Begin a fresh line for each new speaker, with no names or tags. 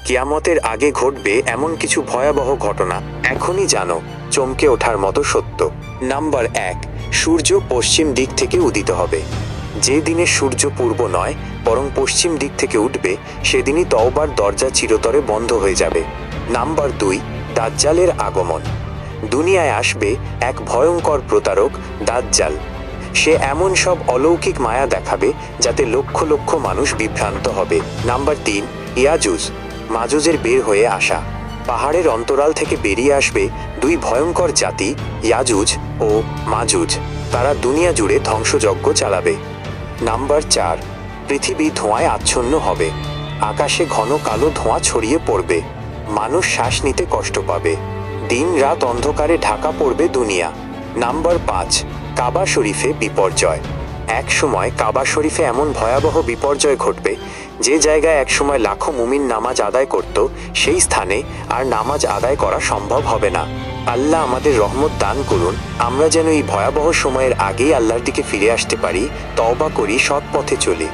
কিয়ামতের আগে ঘটবে এমন কিছু ভয়াবহ ঘটনা এখনই জানো, চমকে ওঠার মতো সত্য। নাম্বার 1, সূর্য পশ্চিম দিক থেকে উদিত হবে। যে দিনে সূর্য পূর্ব নয় বরং পশ্চিম দিক থেকে উঠবে, সেদিনই তওবার দরজা চিরতরে বন্ধ হয়ে যাবে। নাম্বার 2, দাজ্জালের আগমন। দুনিয়ায় আসবে এক ভয়ঙ্কর প্রতারক, দাজ্জাল। সে এমন সব অলৌকিক মায়া দেখাবে যাতে লক্ষ লক্ষ মানুষ বিভ্রান্ত হবে। নাম্বার 3, ইয়াজুজ মাজুজের বের হয়ে আসা। পাহাড়ের অন্তরাল থেকে বেরিয়ে আসবে দুই ভয়ঙ্কর জাতি, ইয়াজুজ ও মাজুজ। তারা দুনিয়া জুড়ে ধ্বংসযজ্ঞ চালাবে। নাম্বার 4, পৃথিবী ধোঁয়ায় আচ্ছন্ন হবে। আকাশে ঘন কালো ধোঁয়া ছড়িয়ে পড়বে। মানুষ শ্বাস নিতে কষ্ট পাবে। দিন রাত অন্ধকারে ঢাকা পড়বে দুনিয়া। নাম্বার 5, কাবা শরীফে বিপর্যয়। এক সময় কাবা শরীফে এমন ভয়াবহ বিপর্যয় ঘটবে, যে জায়গায় একসময় লাখো মুমিন নামাজ আদায় করত, সেই স্থানে আর নামাজ আদায় করা সম্ভব হবে না। আল্লাহ আমাদের রহমত দান করুন, আমরা যেন এই ভয়াবহ সময়ের আগেই আল্লাহর দিকে ফিরে আসতে পারি। তওবা করি, সৎ পথে চলি।